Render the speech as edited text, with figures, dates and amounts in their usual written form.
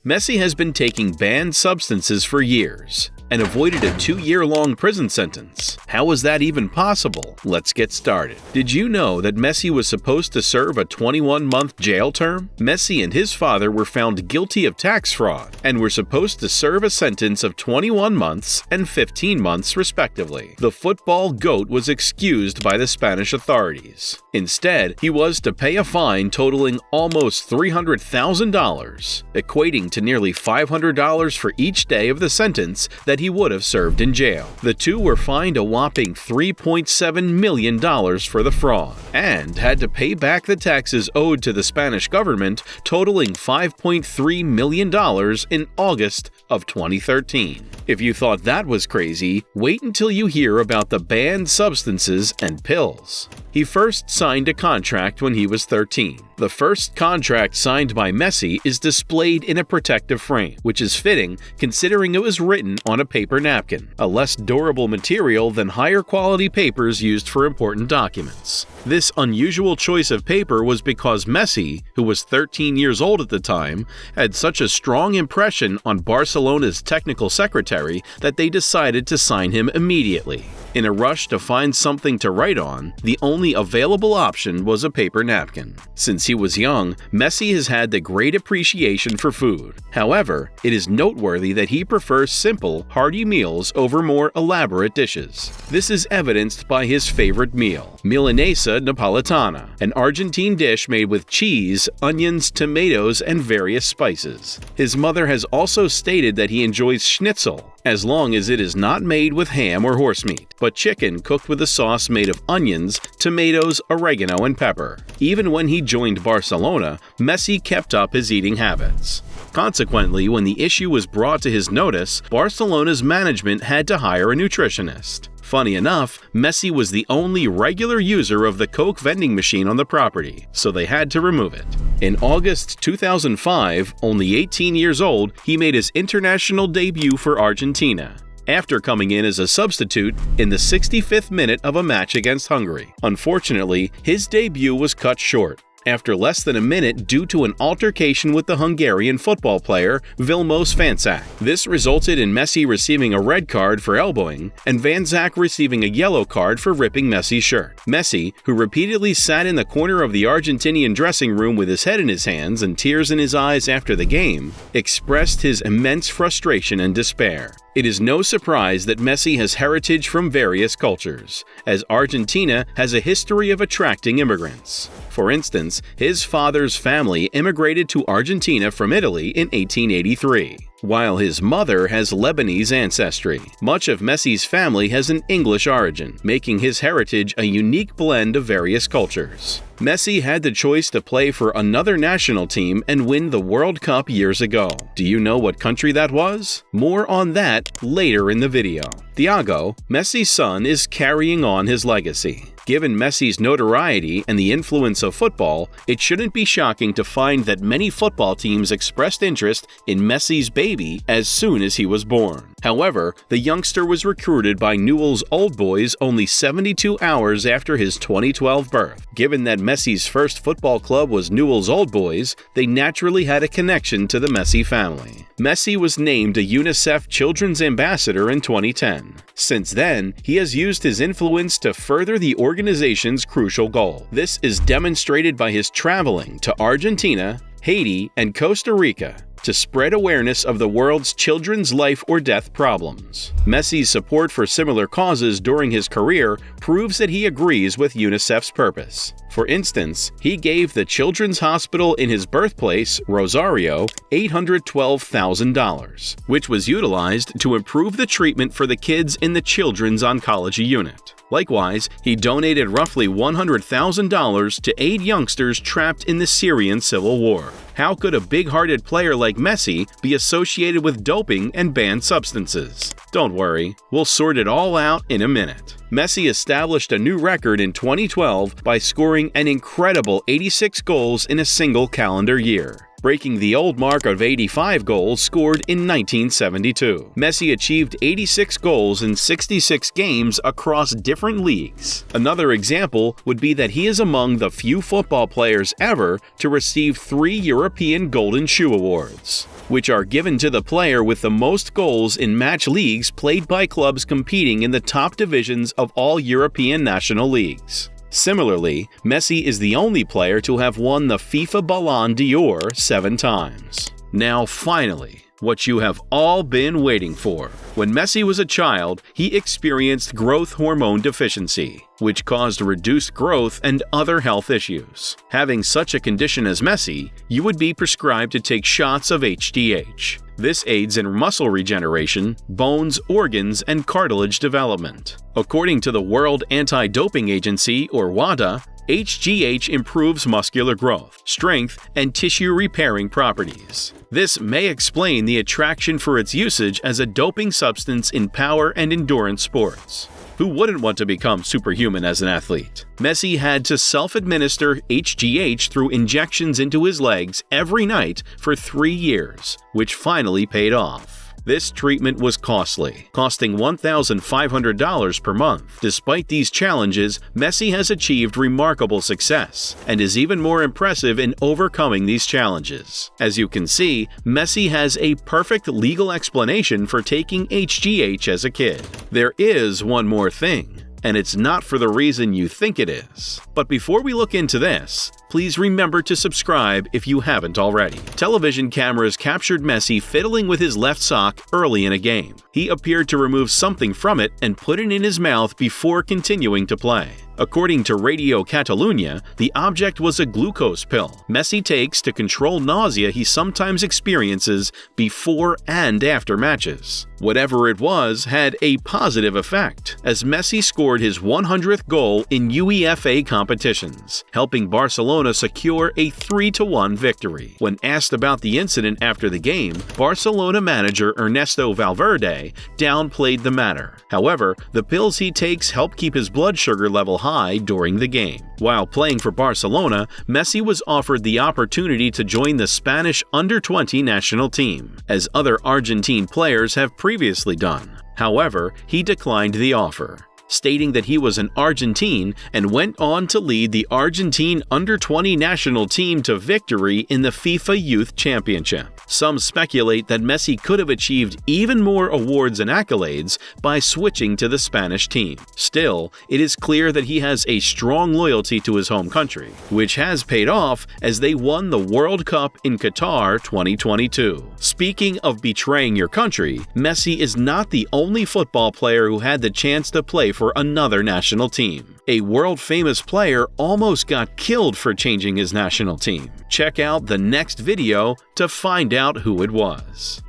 Messi has been taking banned substances for years and avoided a 2-year-long prison sentence. How was that even possible? Let's get started. Did you know that Messi was supposed to serve a 21-month jail term? Messi and his father were found guilty of tax fraud and were supposed to serve a sentence of 21 months and 15 months respectively. The football GOAT was excused by the Spanish authorities. Instead, he was to pay a fine totaling almost $300,000, equating to nearly $500 for each day of the sentence that he would have served in jail. The two were fined a whopping $3.7 million for the fraud and had to pay back the taxes owed to the Spanish government, totaling $5.3 million in August of 2013. If you thought that was crazy, wait until you hear about the banned substances and pills. He first signed a contract when he was 13. The first contract signed by Messi is displayed in a protective frame, which is fitting considering it was written on a paper napkin, a less durable material than higher quality papers used for important documents. This unusual choice of paper was because Messi, who was 13 years old at the time, had such a strong impression on Barcelona's technical secretary that they decided to sign him immediately. In a rush to find something to write on, the only available option was a paper napkin. Since he was young, Messi has had the great appreciation for food. However, it is noteworthy that he prefers simple, hearty meals over more elaborate dishes. This is evidenced by his favorite meal, Milanesa Napolitana, an Argentine dish made with cheese, onions, tomatoes, and various spices. His mother has also stated that he enjoys schnitzel, as long as it is not made with ham or horse meat, but chicken cooked with a sauce made of onions, tomatoes, oregano, and pepper. Even when he joined Barcelona, Messi kept up his eating habits. Consequently, when the issue was brought to his notice, Barcelona's management had to hire a nutritionist. Funny enough, Messi was the only regular user of the Coke vending machine on the property, so they had to remove it. In August 2005, only 18 years old, he made his international debut for Argentina, after coming in as a substitute in the 65th minute of a match against Hungary. Unfortunately, his debut was cut short after less than a minute due to an altercation with the Hungarian football player Vilmos Vančák. This resulted in Messi receiving a red card for elbowing and Vančák receiving a yellow card for ripping Messi's shirt. Messi, who repeatedly sat in the corner of the Argentinian dressing room with his head in his hands and tears in his eyes after the game, expressed his immense frustration and despair. It is no surprise that Messi has heritage from various cultures, as Argentina has a history of attracting immigrants. For instance, his father's family immigrated to Argentina from Italy in 1883, while his mother has Lebanese ancestry. Much of Messi's family has an English origin, making his heritage a unique blend of various cultures. Messi had the choice to play for another national team and win the World Cup years ago. Do you know what country that was? More on that later in the video. Thiago, Messi's son, is carrying on his legacy. Given Messi's notoriety and the influence of football, it shouldn't be shocking to find that many football teams expressed interest in Messi's baby as soon as he was born. However, the youngster was recruited by Newell's Old Boys only 72 hours after his 2012 birth. Given that Messi's first football club was Newell's Old Boys, they naturally had a connection to the Messi family. Messi was named a UNICEF Children's Ambassador in 2010. Since then, he has used his influence to further the organization's crucial goal. This is demonstrated by his traveling to Argentina, Haiti, and Costa Rica to spread awareness of the world's children's life or death problems. Messi's support for similar causes during his career proves that he agrees with UNICEF's purpose. For instance, he gave the children's hospital in his birthplace, Rosario, $812,000, which was utilized to improve the treatment for the kids in the Children's Oncology Unit. Likewise, he donated roughly $100,000 to aid youngsters trapped in the Syrian civil war. How could a big-hearted player like Messi be associated with doping and banned substances? Don't worry, we'll sort it all out in a minute. Messi established a new record in 2012 by scoring an incredible 86 goals in a single calendar year, breaking the old mark of 85 goals scored in 1972. Messi achieved 86 goals in 66 games across different leagues. Another example would be that he is among the few football players ever to receive 3 European Golden Shoe Awards. which are given to the player with the most goals in match leagues played by clubs competing in the top divisions of all European national leagues. Similarly, Messi is the only player to have won the FIFA Ballon d'Or 7 times. Now finally, what you have all been waiting for. When Messi was a child, he experienced growth hormone deficiency, which caused reduced growth and other health issues. Having such a condition as Messi, you would be prescribed to take shots of HGH. This aids in muscle regeneration, bones, organs, and cartilage development. According to the World Anti-Doping Agency, or WADA, HGH improves muscular growth, strength, and tissue repairing properties. This may explain the attraction for its usage as a doping substance in power and endurance sports. Who wouldn't want to become superhuman as an athlete? Messi had to self-administer HGH through injections into his legs every night for 3 years, which finally paid off. This treatment was costly, costing $1,500 per month. Despite these challenges, Messi has achieved remarkable success and is even more impressive in overcoming these challenges. As you can see, Messi has a perfect legal explanation for taking HGH as a kid. There is one more thing, and it's not for the reason you think it is. But before we look into this, please remember to subscribe if you haven't already. Television cameras captured Messi fiddling with his left sock early in a game. He appeared to remove something from it and put it in his mouth before continuing to play. According to Radio Catalunya, the object was a glucose pill Messi takes to control nausea he sometimes experiences before and after matches. Whatever it was had a positive effect, as Messi scored his 100th goal in UEFA competitions, helping Barcelona secure a 3-1 victory. When asked about the incident after the game, Barcelona manager Ernesto Valverde downplayed the matter. However, the pills he takes help keep his blood sugar level high during the game. While playing for Barcelona, Messi was offered the opportunity to join the Spanish under-20 national team, as other Argentine players have previously done. However, he declined the offer, stating that he was an Argentine and went on to lead the Argentine under-20 national team to victory in the FIFA Youth Championship. Some speculate that Messi could have achieved even more awards and accolades by switching to the Spanish team. Still, it is clear that he has a strong loyalty to his home country, which has paid off as they won the World Cup in Qatar 2022. Speaking of betraying your country, Messi is not the only football player who had the chance to play for another national team. A world-famous player almost got killed for changing his national team. Check out the next video to find out who it was.